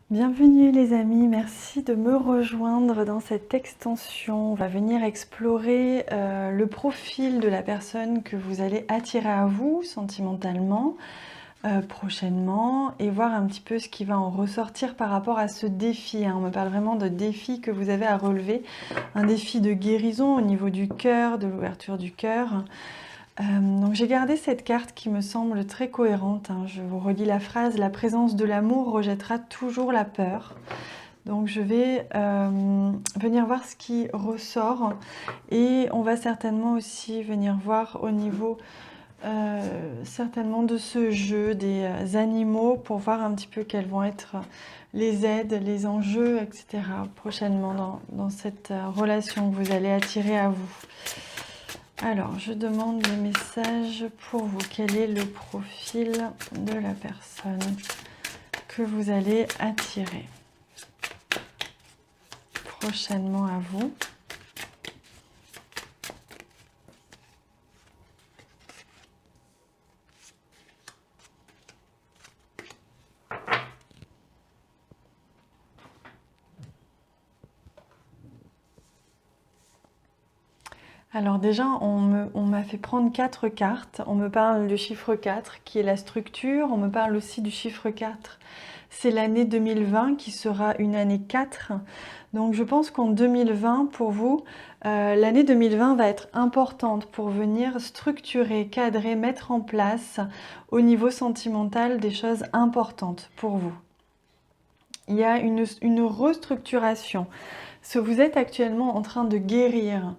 Bienvenue les amis, merci de me rejoindre dans cette extension. On va venir explorer le profil de la personne que vous allez attirer à vous sentimentalement prochainement et voir un petit peu ce qui va en ressortir par rapport à ce défi. On me parle vraiment de défi que vous avez à relever, un défi de guérison au niveau du cœur, de l'ouverture du cœur. Donc j'ai gardé cette carte qui me semble très cohérente. Je vous relis la phrase: la présence de l'amour rejettera toujours la peur. Donc je vais venir voir ce qui ressort et on va certainement aussi venir voir au niveau certainement de ce jeu des animaux pour voir un petit peu quels vont être les aides, les enjeux, etc. prochainement dans cette relation que vous allez attirer à vous. Alors, je demande les messages pour vous. Quel est le profil de la personne que vous allez attirer prochainement à vous? Alors déjà, on m'a fait prendre 4 cartes. On me parle du chiffre 4 qui est la structure. On me parle aussi du chiffre 4. C'est l'année 2020 qui sera une année 4. Donc je pense qu'en 2020, pour vous, l'année 2020 va être importante pour venir structurer, cadrer, mettre en place au niveau sentimental des choses importantes pour vous. Il y a une restructuration. Ce que vous êtes actuellement en train de guérir,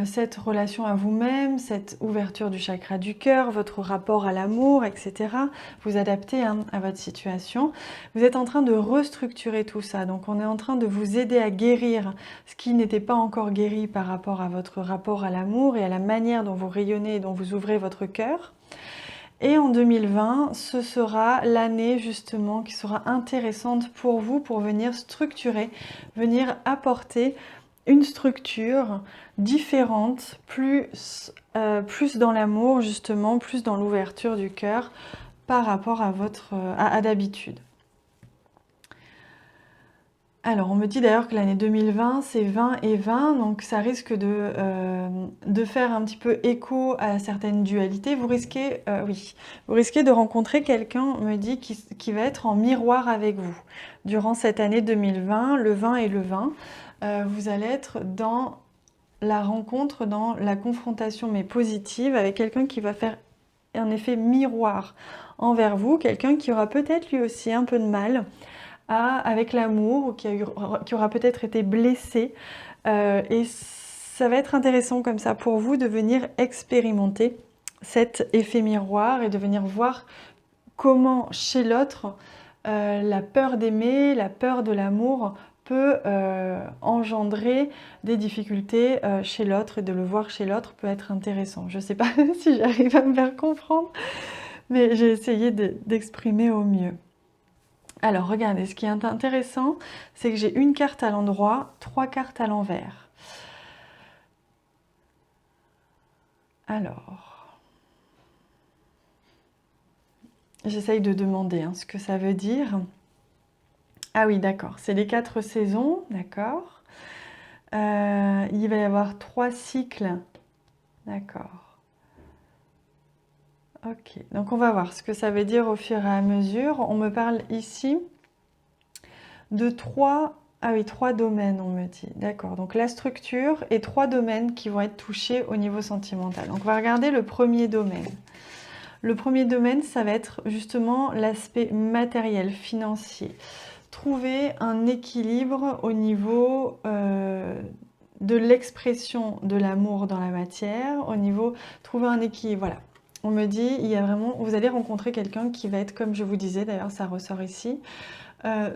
cette relation à vous-même, cette ouverture du chakra du cœur, votre rapport à l'amour, etc. Vous adaptez à votre situation. Vous êtes en train de restructurer tout ça. Donc on est en train de vous aider à guérir ce qui n'était pas encore guéri par rapport à votre rapport à l'amour et à la manière dont vous rayonnez et dont vous ouvrez votre cœur. Et en 2020, ce sera l'année justement qui sera intéressante pour vous pour venir structurer, venir apporter une structure différente, plus dans l'amour justement, plus dans l'ouverture du cœur par rapport à d'habitude. Alors, on me dit d'ailleurs que l'année 2020, c'est 20 et 20, donc ça risque de faire un petit peu écho à certaines dualités. Vous risquez de rencontrer quelqu'un, on me dit, qui va être en miroir avec vous. Durant cette année 2020, le 20 et le 20, vous allez être dans la rencontre, dans la confrontation, mais positive, avec quelqu'un qui va faire un effet miroir envers vous, quelqu'un qui aura peut-être lui aussi un peu de mal avec l'amour, ou qui aura peut-être été blessé. Et ça va être intéressant comme ça pour vous de venir expérimenter cet effet miroir et de venir voir comment chez l'autre la peur d'aimer, la peur de l'amour peut engendrer des difficultés chez l'autre, et de le voir chez l'autre peut être intéressant. Je ne sais pas si j'arrive à me faire comprendre, mais j'ai essayé d'exprimer au mieux. Alors regardez, ce qui est intéressant, c'est que j'ai une carte à l'endroit, 3 cartes à l'envers. Alors, j'essaye de demander ce que ça veut dire. Ah oui, d'accord, c'est les 4 saisons, d'accord. Il va y avoir 3 cycles, d'accord. Ok, donc on va voir ce que ça veut dire au fur et à mesure. On me parle ici de 3 domaines, on me dit. D'accord, donc la structure et 3 domaines qui vont être touchés au niveau sentimental. Donc on va regarder le premier domaine. Le premier domaine, ça va être justement l'aspect matériel, financier. Trouver un équilibre au niveau de l'expression de l'amour dans la matière, au niveau trouver un équilibre, voilà. On me dit, il y a vraiment, vous allez rencontrer quelqu'un qui va être, comme je vous disais, d'ailleurs ça ressort ici,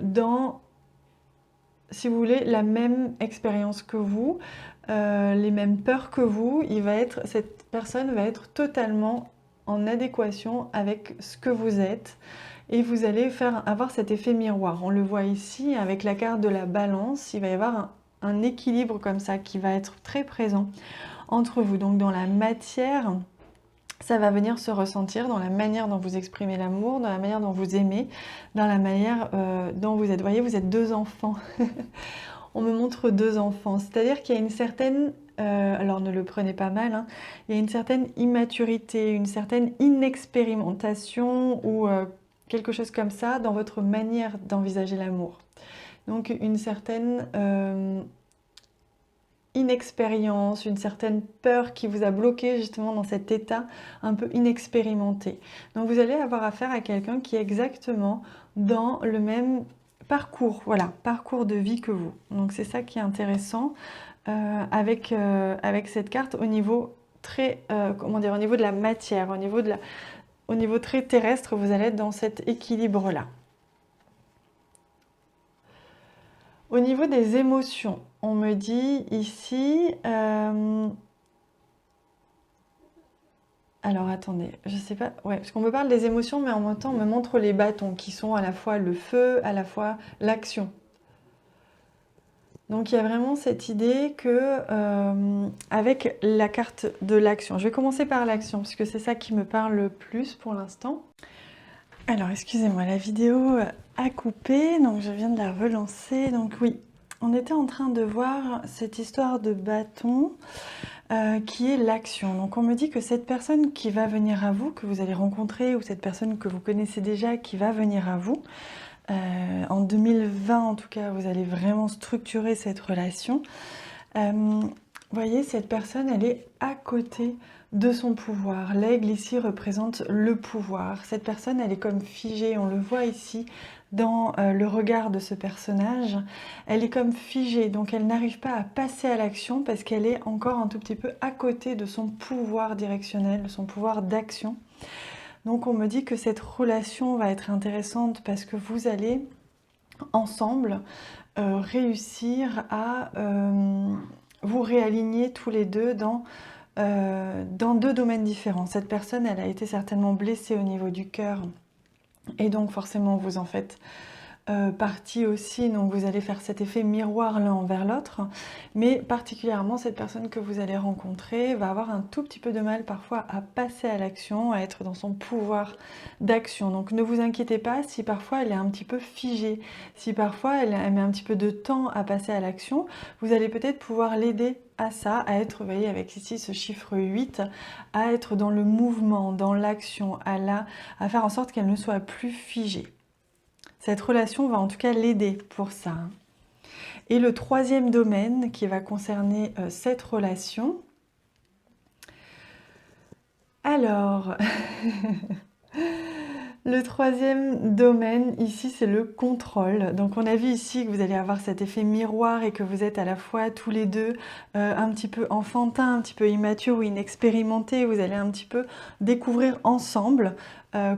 dans, si vous voulez, la même expérience que vous, les mêmes peurs que vous. Cette personne va être totalement en adéquation avec ce que vous êtes, et vous allez avoir cet effet miroir. On le voit ici avec la carte de la balance, il va y avoir un équilibre comme ça qui va être très présent entre vous. Donc dans la matière, ça va venir se ressentir dans la manière dont vous exprimez l'amour, dans la manière dont vous aimez, dans la manière dont vous êtes. Vous voyez, vous êtes 2 enfants. On me montre 2 enfants, c'est-à-dire qu'il y a une certaine, alors ne le prenez pas mal, hein, il y a une certaine immaturité, une certaine inexpérimentation ou quelque chose comme ça dans votre manière d'envisager l'amour. Donc une certaine inexpérience, une certaine peur qui vous a bloqué justement dans cet état un peu inexpérimenté. Donc vous allez avoir affaire à quelqu'un qui est exactement dans le même parcours, voilà, parcours de vie que vous. Donc c'est ça qui est intéressant avec cette carte au niveau très, comment dire, au niveau de la matière, au niveau très terrestre, vous allez être dans cet équilibre-là. Au niveau des émotions, on me dit ici... alors attendez, je sais pas... Ouais, parce qu'on me parle des émotions, mais en même temps, on me montre les bâtons, qui sont à la fois le feu, à la fois l'action. Donc il y a vraiment cette idée que, avec la carte de l'action, je vais commencer par l'action, parce que c'est ça qui me parle le plus pour l'instant. Alors, excusez-moi, la vidéo a coupé, donc je viens de la relancer. Donc oui, on était en train de voir cette histoire de bâton qui est l'action. Donc on me dit que cette personne qui va venir à vous, que vous allez rencontrer, ou cette personne que vous connaissez déjà qui va venir à vous, en 2020 en tout cas, vous allez vraiment structurer cette relation. Vous voyez, cette personne, elle est à côté de son pouvoir. L'aigle ici représente le pouvoir. Cette personne, elle est comme figée, on le voit ici dans le regard de ce personnage. Elle est comme figée, donc elle n'arrive pas à passer à l'action parce qu'elle est encore un tout petit peu à côté de son pouvoir directionnel, de son pouvoir d'action. Donc on me dit que cette relation va être intéressante parce que vous allez ensemble réussir à vous réaligner tous les deux dans 2 domaines différents. Cette personne, elle a été certainement blessée au niveau du cœur et donc forcément vous en faites partie aussi, donc vous allez faire cet effet miroir l'un envers l'autre, mais particulièrement cette personne que vous allez rencontrer va avoir un tout petit peu de mal parfois à passer à l'action, à être dans son pouvoir d'action. Donc ne vous inquiétez pas si parfois elle est un petit peu figée, si parfois elle met un petit peu de temps à passer à l'action, vous allez peut-être pouvoir l'aider à ça, à être, vous voyez avec ici ce chiffre 8, à être dans le mouvement, dans l'action, à faire en sorte qu'elle ne soit plus figée. Cette relation va en tout cas l'aider pour ça. Et le 3e domaine qui va concerner cette relation. Alors, le 3e domaine ici c'est le contrôle. Donc on a vu ici que vous allez avoir cet effet miroir et que vous êtes à la fois tous les deux un petit peu enfantin, un petit peu immature ou inexpérimenté. Vous allez un petit peu découvrir ensemble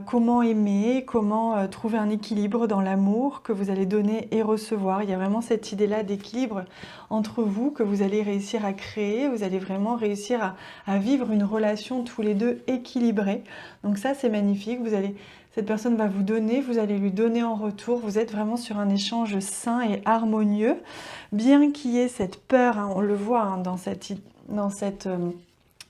comment aimer, comment trouver un équilibre dans l'amour que vous allez donner et recevoir. Il y a vraiment cette idée-là d'équilibre entre vous que vous allez réussir à créer. Vous allez vraiment réussir à vivre une relation tous les deux équilibrée. Donc ça, c'est magnifique. Cette personne va vous donner, vous allez lui donner en retour. Vous êtes vraiment sur un échange sain et harmonieux. Bien qu'il y ait cette peur, hein, on le voit hein,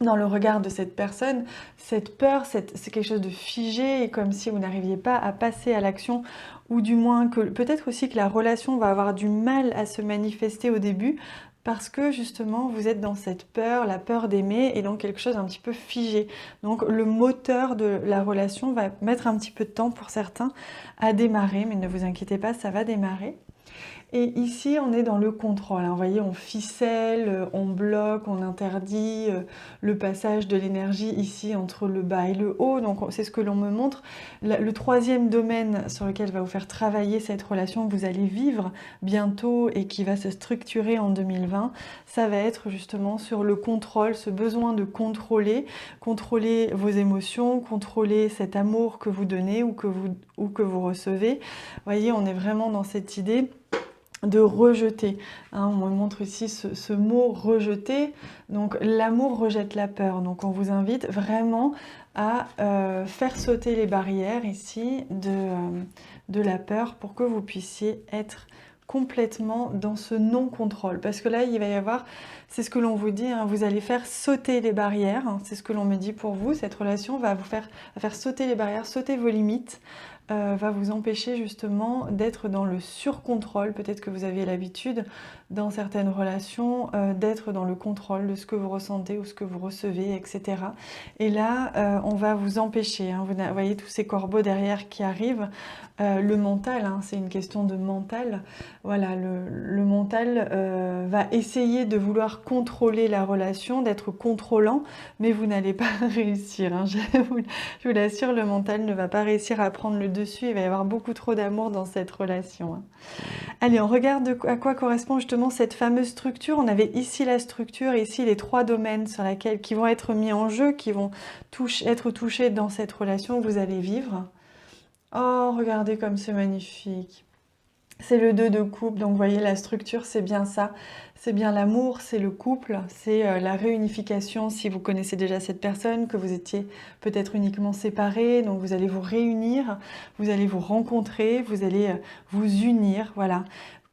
dans le regard de cette personne, cette peur, c'est quelque chose de figé, et comme si vous n'arriviez pas à passer à l'action, ou du moins que peut-être aussi que la relation va avoir du mal à se manifester au début, parce que justement vous êtes dans cette peur, la peur d'aimer, et donc quelque chose un petit peu figé. Donc le moteur de la relation va mettre un petit peu de temps pour certains à démarrer, mais ne vous inquiétez pas, ça va démarrer. Et ici, on est dans le contrôle. Vous voyez, on ficelle, on bloque, on interdit le passage de l'énergie ici entre le bas et le haut. Donc, c'est ce que l'on me montre. Le 3e domaine sur lequel va vous faire travailler cette relation que vous allez vivre bientôt et qui va se structurer en 2020, ça va être justement sur le contrôle, ce besoin de contrôler vos émotions, contrôler cet amour que vous donnez ou que vous recevez. Vous voyez, on est vraiment dans cette idée de rejeter. Hein, on me montre ici ce mot rejeter. Donc l'amour rejette la peur. Donc on vous invite vraiment à faire sauter les barrières ici de la peur pour que vous puissiez être complètement dans ce non-contrôle. Parce que là, il va y avoir, c'est ce que l'on vous dit, hein, vous allez faire sauter les barrières. Hein, c'est ce que l'on me dit pour vous. Cette relation va faire sauter les barrières, sauter vos limites, va vous empêcher justement d'être dans le surcontrôle. Peut-être que vous avez l'habitude dans certaines relations d'être dans le contrôle de ce que vous ressentez ou ce que vous recevez, etc. Et là, on va vous empêcher. Hein. Vous voyez tous ces corbeaux derrière qui arrivent. Le mental, hein, c'est une question de mental. Voilà, le mental va essayer de vouloir contrôler la relation, d'être contrôlant, mais vous n'allez pas réussir. Hein. Je vous l'assure, le mental ne va pas réussir à prendre le dessus. Il va y avoir beaucoup trop d'amour dans cette relation. Hein. Allez, on regarde à quoi correspond justement cette fameuse structure. On avait ici la structure, et ici les 3 domaines sur lesquels qui vont être mis en jeu, qui vont être touchés dans cette relation que vous allez vivre. Oh, regardez comme c'est magnifique. C'est le 2 de coupe, donc vous voyez la structure, c'est bien ça. C'est bien l'amour, c'est le couple, c'est la réunification si vous connaissez déjà cette personne, que vous étiez peut-être uniquement séparés, donc vous allez vous réunir, vous allez vous rencontrer, vous allez vous unir, voilà.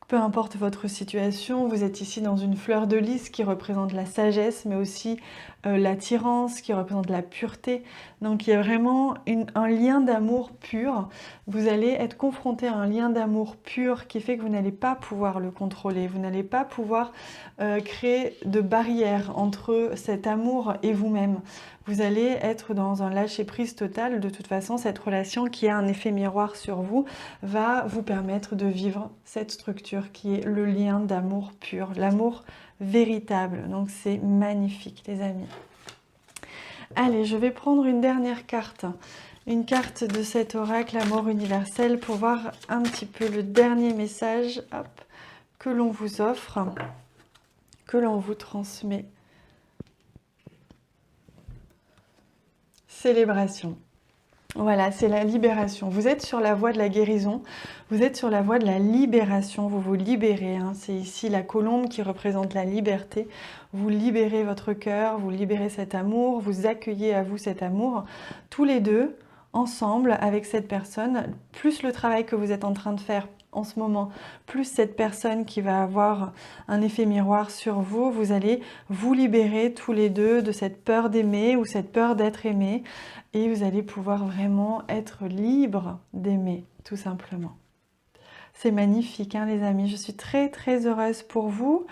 Peu importe votre situation, vous êtes ici dans une fleur de lys qui représente la sagesse, mais aussi l'attirance, qui représente la pureté. Donc il y a vraiment un lien d'amour pur. Vous allez être confronté à un lien d'amour pur qui fait que vous n'allez pas pouvoir le contrôler. Vous n'allez pas pouvoir créer de barrière entre cet amour et vous-même. Vous allez être dans un lâcher-prise total. De toute façon, cette relation qui a un effet miroir sur vous va vous permettre de vivre cette structure qui est le lien d'amour pur, l'amour véritable. Donc c'est magnifique, les amis. Allez, je vais prendre une dernière carte. Une carte de cet oracle amour universel pour voir un petit peu le dernier message que l'on vous offre, que l'on vous transmet. Célébration. Voilà, c'est la libération. Vous êtes sur la voie de la guérison, vous êtes sur la voie de la libération, vous vous libérez. Hein. C'est ici la colombe qui représente la liberté. Vous libérez votre cœur, vous libérez cet amour, vous accueillez à vous cet amour. Tous les deux, ensemble, avec cette personne, plus le travail que vous êtes en train de faire en ce moment, plus cette personne qui va avoir un effet miroir sur vous, vous allez vous libérer tous les deux de cette peur d'aimer ou cette peur d'être aimé, et vous allez pouvoir vraiment être libre d'aimer, tout simplement. C'est magnifique, hein, les amis. Je suis très très heureuse pour vous.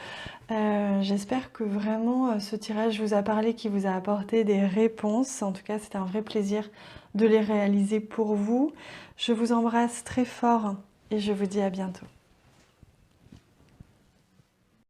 J'espère que vraiment ce tirage vous a parlé, qui vous a apporté des réponses. En tout cas, c'était un vrai plaisir de les réaliser pour vous. Je vous embrasse très fort et je vous dis à bientôt.